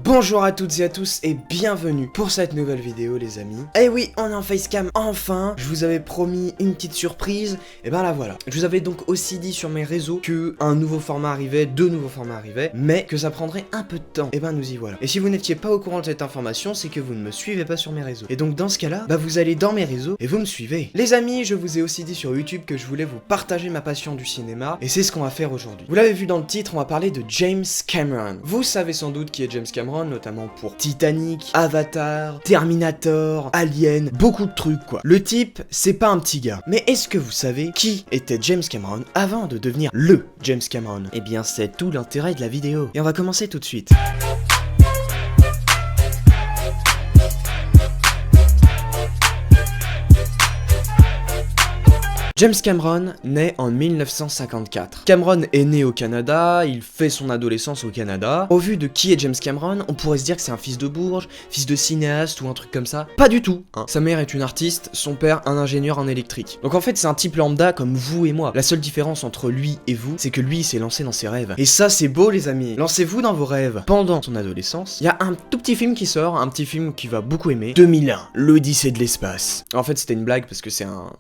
Bonjour à toutes et à tous et bienvenue pour cette nouvelle vidéo les amis. Et oui, on est en facecam enfin. Je vous avais promis une petite surprise, et ben la voilà. Je vous avais donc aussi dit sur mes réseaux que un nouveau format arrivait, deux nouveaux formats arrivaient, mais que ça prendrait un peu de temps. Et ben nous y voilà. Et si vous n'étiez pas au courant de cette information, c'est que vous ne me suivez pas sur mes réseaux. Et donc dans ce cas-là, bah vous allez dans mes réseaux et vous me suivez. Les amis, je vous ai aussi dit sur YouTube que je voulais vous partager ma passion du cinéma, et c'est ce qu'on va faire aujourd'hui. Vous l'avez vu dans le titre, on va parler de James Cameron. Vous savez sans doute qui est James Cameron, notamment pour Titanic, Avatar, Terminator, Alien, beaucoup de trucs quoi. Le type, c'est pas un petit gars. Mais est-ce que vous savez qui était James Cameron avant de devenir LE James Cameron? Eh bien c'est tout l'intérêt de la vidéo. Et on va commencer tout de suite. James Cameron naît en 1954. Cameron est né au Canada, il fait son adolescence au Canada. Au vu de qui est James Cameron, on pourrait se dire que c'est un fils de bourge, fils de cinéaste ou un truc comme ça. Pas du tout, hein. Sa mère est une artiste, son père un ingénieur en électrique. Donc en fait c'est un type lambda comme vous et moi. La seule différence entre lui et vous, c'est que lui s'est lancé dans ses rêves. Et ça c'est beau les amis, lancez-vous dans vos rêves. Pendant son adolescence, il y a un tout petit film qui sort, un petit film qu'il va beaucoup aimer. 2001, l'Odyssée de l'espace. En fait c'était une blague parce que c'est un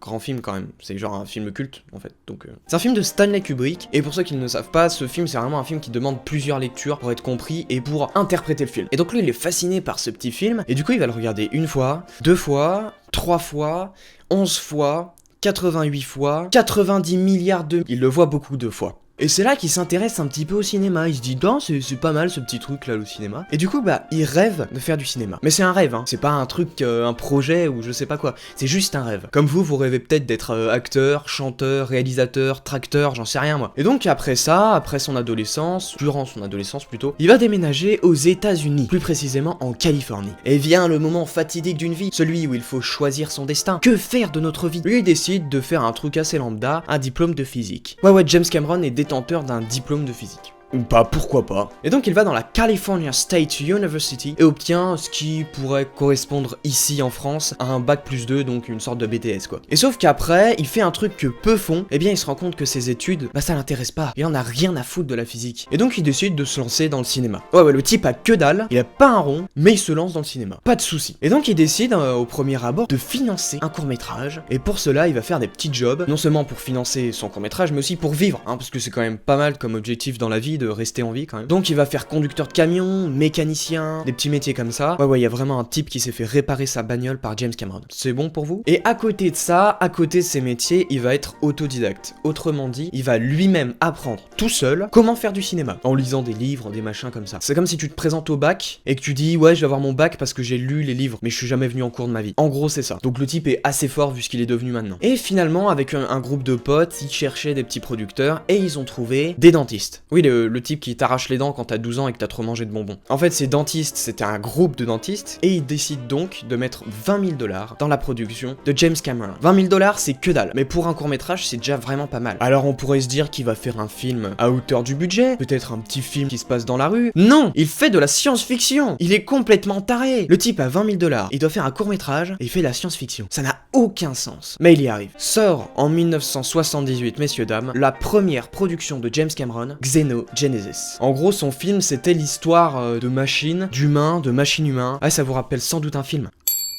grand film quand même, c'est genre un film culte en fait, donc c'est un film de Stanley Kubrick, et pour ceux qui ne le savent pas, ce film c'est vraiment un film qui demande plusieurs lectures pour être compris et pour interpréter le film. Et donc lui il est fasciné par ce petit film, et du coup il va le regarder une fois, deux fois, 3 fois, 11 fois, 88 fois, 90 milliards de... Il le voit beaucoup de fois. Et c'est là qu'il s'intéresse un petit peu au cinéma, il se dit non c'est pas mal ce petit truc là le cinéma. Et du coup bah il rêve de faire du cinéma. Mais c'est un rêve hein, c'est pas un truc, un projet ou je sais pas quoi, c'est juste un rêve. Comme vous rêvez peut-être d'être acteur, chanteur, réalisateur, tracteur, j'en sais rien moi. Et donc après ça, après son adolescence, durant son adolescence plutôt, il va déménager aux États-Unis, plus précisément en Californie. Et vient le moment fatidique d'une vie, celui où il faut choisir son destin. Que faire de notre vie? Lui il décide de faire un truc assez lambda, un diplôme de physique. Ouais James Cameron est détenteur d'un diplôme de physique. Ou pas, pourquoi pas. Et donc il va dans la California State University et obtient ce qui pourrait correspondre ici en France à un bac+2, donc une sorte de BTS quoi. Et sauf qu'après, il fait un truc que peu font, et bien il se rend compte que ses études, bah ça l'intéresse pas, il en a rien à foutre de la physique. Et donc il décide de se lancer dans le cinéma. Ouais, le type a que dalle, il a pas un rond, mais il se lance dans le cinéma. Pas de souci. Et donc il décide au premier abord de financer un court-métrage, et pour cela il va faire des petits jobs, non seulement pour financer son court-métrage, mais aussi pour vivre, hein, parce que c'est quand même pas mal comme objectif dans la vie de rester en vie quand même. Donc il va faire conducteur de camion, mécanicien, des petits métiers comme ça. Ouais, il y a vraiment un type qui s'est fait réparer sa bagnole par James Cameron. C'est bon pour vous? Et à côté de ça, à côté de ses métiers, il va être autodidacte. Autrement dit, il va lui-même apprendre tout seul comment faire du cinéma, en lisant des livres, des machins comme ça. C'est comme si tu te présentes au bac et que tu dis ouais je vais avoir mon bac parce que j'ai lu les livres, mais je suis jamais venu en cours de ma vie. En gros c'est ça. Donc le type est assez fort vu ce qu'il est devenu maintenant. Et finalement avec un groupe de potes, ils cherchaient des petits producteurs et ils ont trouvé des dentistes. Oui le type qui t'arrache les dents quand t'as 12 ans et que t'as trop mangé de bonbons. En fait, ces dentistes, c'était un groupe de dentistes, et ils décident donc de mettre 20 000 $ dans la production de James Cameron. 20 000 $, c'est que dalle, mais pour un court-métrage, c'est déjà vraiment pas mal. Alors on pourrait se dire qu'il va faire un film à hauteur du budget, peut-être un petit film qui se passe dans la rue. Non, il fait de la science-fiction. Il est complètement taré. Le type a 20 000 $, il doit faire un court-métrage, et il fait de la science-fiction. Ça n'a aucun sens. Mais il y arrive. Sort en 1978, messieurs dames, la première production de James Cameron, Xenogenesis. En gros, son film, c'était l'histoire de machines, d'humains, de machines humains. Ah, ça vous rappelle sans doute un film.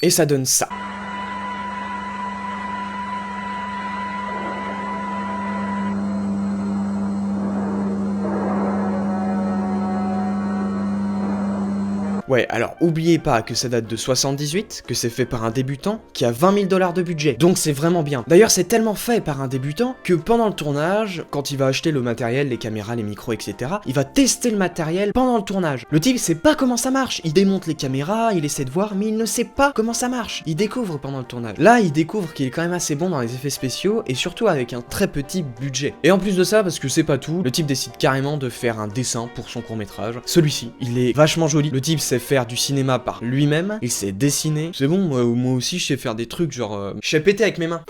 Et ça donne ça. Ouais, alors oubliez pas que ça date de 78, que c'est fait par un débutant qui a 20 000 $ de budget, donc c'est vraiment bien. D'ailleurs c'est tellement fait par un débutant que pendant le tournage, quand il va acheter le matériel, les caméras, les micros, etc., il va tester le matériel pendant le tournage. Le type sait pas comment ça marche, il démonte les caméras, il essaie de voir, mais il ne sait pas comment ça marche. Il découvre pendant le tournage. Là il découvre qu'il est quand même assez bon dans les effets spéciaux, et surtout avec un très petit budget. Et en plus de ça, parce que c'est pas tout, le type décide carrément de faire un dessin pour son court-métrage. Celui-ci, il est vachement joli, le type sait faire du cinéma par lui-même, il sait dessiner. C'est bon, moi aussi je sais faire des trucs genre... je sais péter avec mes mains.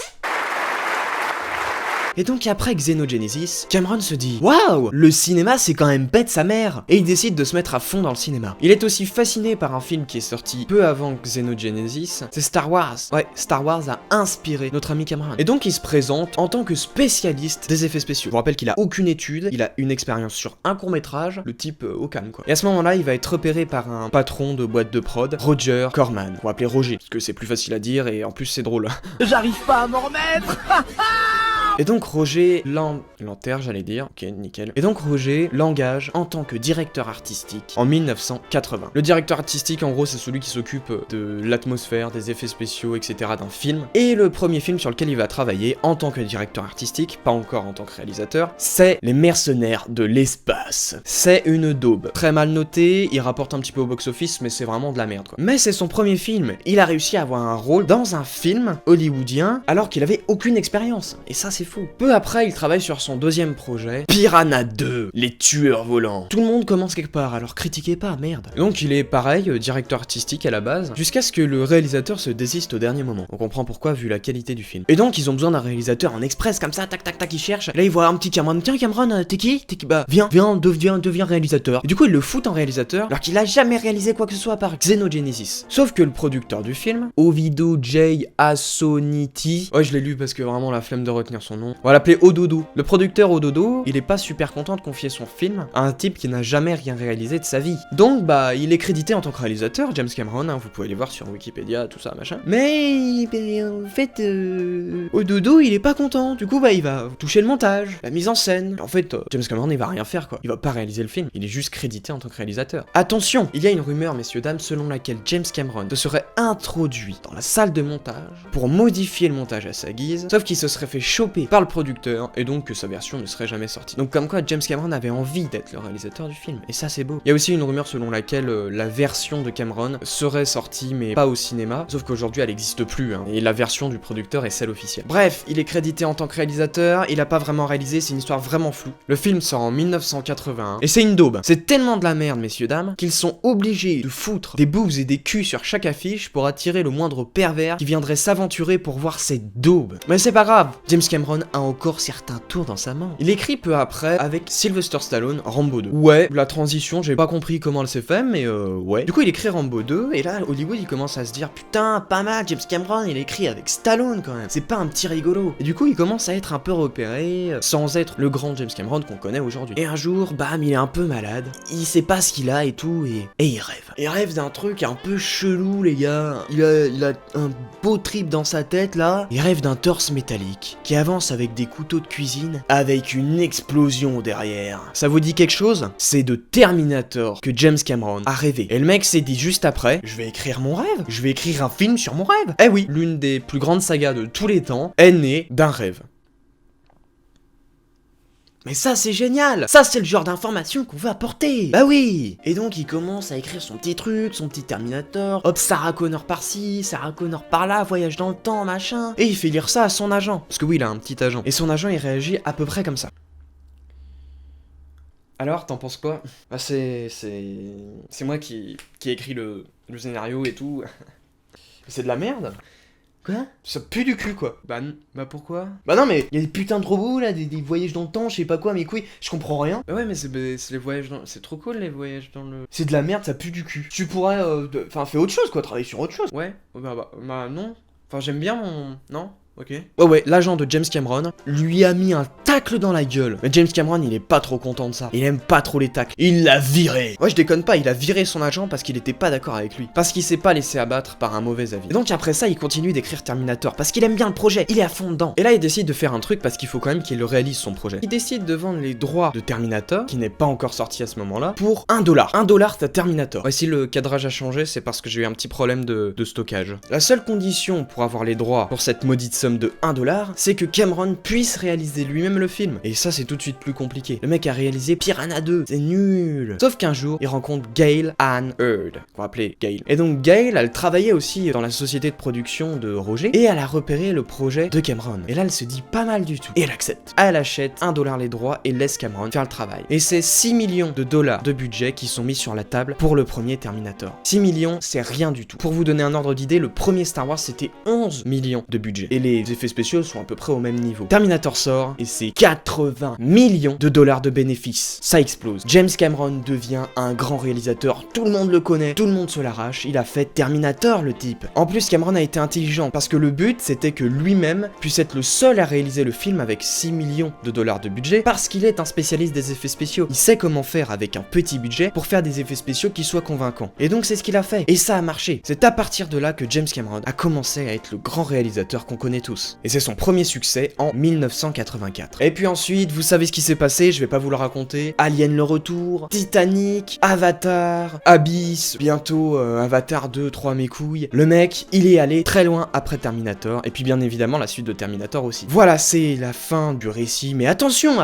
Et donc après Xenogenesis, Cameron se dit waouh, le cinéma c'est quand même bête sa mère. Et il décide de se mettre à fond dans le cinéma. Il est aussi fasciné par un film qui est sorti peu avant Xenogenesis, c'est Star Wars. Ouais, Star Wars a inspiré notre ami Cameron. Et donc il se présente en tant que spécialiste des effets spéciaux. Je vous rappelle qu'il a aucune étude, il a une expérience sur un court-métrage, le type au calme quoi. Et à ce moment-là, il va être repéré par un patron de boîte de prod, Roger Corman. On va appeler Roger, parce que c'est plus facile à dire et en plus c'est drôle. J'arrive pas à m'en remettre. Et donc Roger l'enterre, j'allais dire, ok, nickel. Et donc Roger l'engage en tant que directeur artistique en 1980. Le directeur artistique, en gros, c'est celui qui s'occupe de l'atmosphère, des effets spéciaux, etc. d'un film. Et le premier film sur lequel il va travailler en tant que directeur artistique, pas encore en tant que réalisateur, c'est Les Mercenaires de l'espace. C'est une daube. Très mal noté, il rapporte un petit peu au box-office, mais c'est vraiment de la merde, quoi. Mais c'est son premier film. Il a réussi à avoir un rôle dans un film hollywoodien alors qu'il avait aucune expérience. Et ça, c'est fou. Peu après, il travaille sur son deuxième projet, Piranha 2, les tueurs volants. Tout le monde commence quelque part, alors critiquez pas, merde. Donc il est pareil, directeur artistique à la base, jusqu'à ce que le réalisateur se désiste au dernier moment. On comprend pourquoi vu la qualité du film. Et donc ils ont besoin d'un réalisateur en express comme ça, tac tac tac, ils cherchent. Là ils voient un petit Cameron, tiens Cameron, t'es qui? Bah viens, deviens réalisateur. Et du coup ils le foutent en réalisateur, alors qu'il a jamais réalisé quoi que ce soit à part Xenogenesis. Sauf que le producteur du film, Ovidio J. Assoniti, ouais je l'ai lu parce que vraiment la flemme de retenir son nom. On va l'appeler Ododo. Le producteur Ododo, il est pas super content de confier son film à un type qui n'a jamais rien réalisé de sa vie. Donc bah il est crédité en tant que réalisateur, James Cameron, hein, vous pouvez aller voir sur Wikipédia, tout ça, machin. Mais en fait, Ododo il est pas content. Du coup bah il va toucher le montage, la mise en scène. En fait, James Cameron il va rien faire quoi. Il va pas réaliser le film, il est juste crédité en tant que réalisateur. Attention, il y a une rumeur, messieurs dames, selon laquelle James Cameron se serait introduit dans la salle de montage pour modifier le montage à sa guise, sauf qu'il se serait fait choper par le producteur et donc que sa version ne serait jamais sortie. Donc comme quoi James Cameron avait envie d'être le réalisateur du film, et ça c'est beau. Il y a aussi une rumeur selon laquelle la version de Cameron serait sortie mais pas au cinéma, sauf qu'aujourd'hui elle existe plus, hein, et la version du producteur est celle officielle. Bref, il est crédité en tant que réalisateur, il a pas vraiment réalisé, c'est une histoire vraiment floue. Le film sort en 1981, et c'est une daube. C'est tellement de la merde, messieurs dames, qu'ils sont obligés de foutre des boobs et des culs sur chaque affiche pour attirer le moindre pervers qui viendrait s'aventurer pour voir cette daube. Mais c'est pas grave, James Cameron a encore certains tours dans sa main. Il écrit peu après avec Sylvester Stallone Rambo 2. Ouais, la transition, j'ai pas compris comment elle s'est faite, mais ouais. Du coup, il écrit Rambo 2, et là, Hollywood, il commence à se dire, putain, pas mal, James Cameron, il écrit avec Stallone quand même. C'est pas un petit rigolo. Et du coup, il commence à être un peu repéré, sans être le grand James Cameron qu'on connaît aujourd'hui. Et un jour, bam, il est un peu malade, il sait pas ce qu'il a et tout, et il rêve. Il rêve d'un truc un peu chelou, les gars. Il a un beau trip dans sa tête, là. Il rêve d'un torse métallique, qui avance avec des couteaux de cuisine, avec une explosion derrière. Ça vous dit quelque chose? C'est de Terminator que James Cameron a rêvé. Et le mec s'est dit juste après, je vais écrire mon rêve, je vais écrire un film sur mon rêve. Eh oui, l'une des plus grandes sagas de tous les temps est née d'un rêve. Mais ça c'est génial! Ça c'est le genre d'information qu'on veut apporter! Bah oui! Et donc il commence à écrire son petit truc, son petit Terminator, hop, Sarah Connor par-ci, Sarah Connor par-là, voyage dans le temps, machin. Et il fait lire ça à son agent. Parce que oui, il a un petit agent. Et son agent il réagit à peu près comme ça. Alors, t'en penses quoi? Bah c'est moi qui ai écrit le scénario et tout. C'est de la merde? Quoi? Ça pue du cul quoi. Bah pourquoi? Bah non mais y'a des putains de robots là, des voyages dans le temps, je sais pas quoi, mais couilles, je comprends rien. Bah ouais mais c'est les voyages dans... C'est trop cool les voyages dans le... C'est de la merde, ça pue du cul. Tu pourrais... Enfin fais autre chose quoi, travailler sur autre chose. Ouais, bah non. Enfin j'aime bien mon... Non? Ok. Ouais, l'agent de James Cameron lui a mis un tacle dans la gueule. Mais James Cameron, il est pas trop content de ça. Il aime pas trop les tacles. Il l'a viré. Ouais, je déconne pas, il a viré son agent parce qu'il était pas d'accord avec lui. Parce qu'il s'est pas laissé abattre par un mauvais avis. Et donc après ça, il continue d'écrire Terminator parce qu'il aime bien le projet. Il est à fond dedans. Et là, il décide de faire un truc parce qu'il faut quand même qu'il le réalise son projet. Il décide de vendre les droits de Terminator, qui n'est pas encore sorti à ce moment-là, pour $1. $1, t'as Terminator. Ouais, si le cadrage a changé, c'est parce que j'ai eu un petit problème de stockage. La seule condition pour avoir les droits pour cette maudite somme de $1, c'est que Cameron puisse réaliser lui-même le film. Et ça, c'est tout de suite plus compliqué. Le mec a réalisé Piranha 2, c'est nul. Sauf qu'un jour, il rencontre Gail Ann Hurd, qu'on va appeler Gail. Et donc Gail, elle travaillait aussi dans la société de production de Roger, et elle a repéré le projet de Cameron. Et là, elle se dit pas mal du tout. Et elle accepte. Elle achète $1 les droits et laisse Cameron faire le travail. Et c'est $6 millions de budget qui sont mis sur la table pour le premier Terminator. 6 millions, c'est rien du tout. Pour vous donner un ordre d'idée, le premier Star Wars, c'était 11 millions de budget. Et les effets spéciaux sont à peu près au même niveau. Terminator sort et c'est 80 millions de dollars de bénéfices. Ça explose. James Cameron devient un grand réalisateur, tout le monde le connaît, tout le monde se l'arrache, il a fait Terminator le type. En plus Cameron a été intelligent parce que le but c'était que lui-même puisse être le seul à réaliser le film avec 6 millions de dollars de budget parce qu'il est un spécialiste des effets spéciaux. Il sait comment faire avec un petit budget pour faire des effets spéciaux qui soient convaincants. Et donc c'est ce qu'il a fait. Et ça a marché. C'est à partir de là que James Cameron a commencé à être le grand réalisateur qu'on connaît tous. Et c'est son premier succès en 1984. Et puis ensuite, vous savez ce qui s'est passé, je vais pas vous le raconter. Alien le retour, Titanic, Avatar, Abyss, bientôt Avatar 2, 3 mes couilles. Le mec, il est allé très loin après Terminator, et puis bien évidemment la suite de Terminator aussi. Voilà, c'est la fin du récit, mais attention,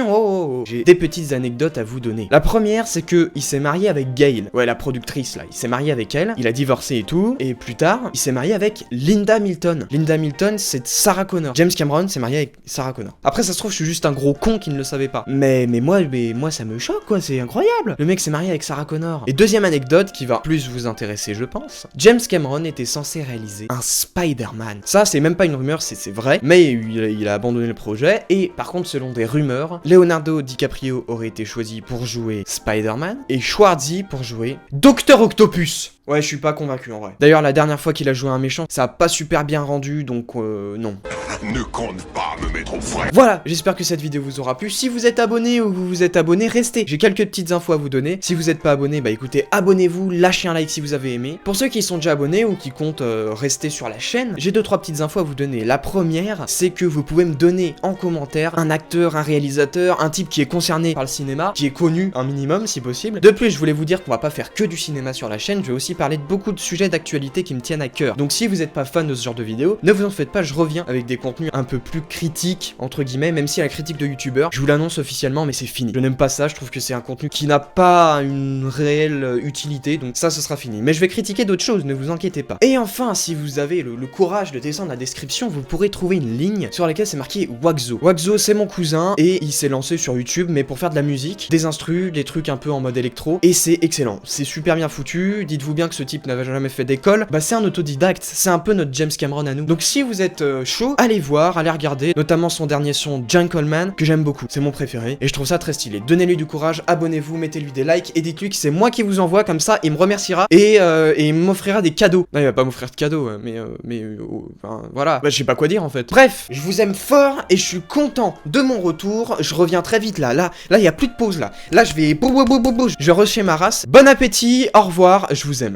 oh. J'ai des petites anecdotes à vous donner. La première, c'est que il s'est marié avec Gail, ouais la productrice là, il s'est marié avec elle, il a divorcé et tout, et plus tard, il s'est marié avec Linda Milton. Linda Milton, c'est Sarah Connor. James Cameron s'est marié avec Sarah Connor. Après, ça se trouve, je suis juste un gros con qui ne le savait pas. Mais moi, ça me choque, quoi, c'est incroyable. Le mec s'est marié avec Sarah Connor. Et deuxième anecdote qui va plus vous intéresser, je pense. James Cameron était censé réaliser un Spider-Man. Ça, c'est même pas une rumeur, c'est vrai. Mais il a abandonné le projet. Et par contre, selon des rumeurs, Leonardo DiCaprio aurait été choisi pour jouer Spider-Man et Schwarzy pour jouer Dr. Octopus. Ouais, je suis pas convaincu en vrai. D'ailleurs, la dernière fois qu'il a joué un méchant, ça a pas super bien rendu, donc non. Ne compte pas me mettre au frais. Voilà, j'espère que cette vidéo vous aura plu. Si vous êtes abonné ou vous êtes abonné, restez. J'ai quelques petites infos à vous donner. Si vous êtes pas abonné, bah écoutez, abonnez-vous, lâchez un like si vous avez aimé. Pour ceux qui sont déjà abonnés ou qui comptent rester sur la chaîne, j'ai 2-3 petites infos à vous donner. La première, c'est que vous pouvez me donner en commentaire un acteur, un réalisateur, un type qui est concerné par le cinéma, qui est connu un minimum si possible. De plus, je voulais vous dire qu'on va pas faire que du cinéma sur la chaîne, je vais aussi parler de beaucoup de sujets d'actualité qui me tiennent à cœur. Donc si vous n'êtes pas fan de ce genre de vidéo, ne vous en faites pas, je reviens avec des contenus un peu plus critiques, entre guillemets, même si la critique de youtubeur, je vous l'annonce officiellement, mais c'est fini. Je n'aime pas ça, je trouve que c'est un contenu qui n'a pas une réelle utilité, donc ça, ce sera fini. Mais je vais critiquer d'autres choses, ne vous inquiétez pas. Et enfin, si vous avez le courage de descendre la description, vous pourrez trouver une ligne sur laquelle c'est marqué Waxo. Waxo, c'est mon cousin, et il s'est lancé sur YouTube, mais pour faire de la musique, des instrus, des trucs un peu en mode électro, et c'est excellent. C'est super bien foutu, dites-vous bien que ce type n'avait jamais fait d'école, bah c'est un autodidacte, c'est un peu notre James Cameron à nous. Donc si vous êtes chaud, allez voir, allez regarder, notamment son dernier son Gentleman, que j'aime beaucoup, c'est mon préféré, et je trouve ça très stylé. Donnez-lui du courage, abonnez-vous, mettez-lui des likes, et dites-lui que c'est moi qui vous envoie, comme ça, il me remerciera, et il m'offrira des cadeaux. Non, il va pas m'offrir de cadeaux, enfin, voilà, bah je sais pas quoi dire en fait. Bref, je vous aime fort, et je suis content de mon retour, je reviens très vite là, il y a plus de pause là je vais je rush chez ma race. Bon appétit, au revoir, je vous aime.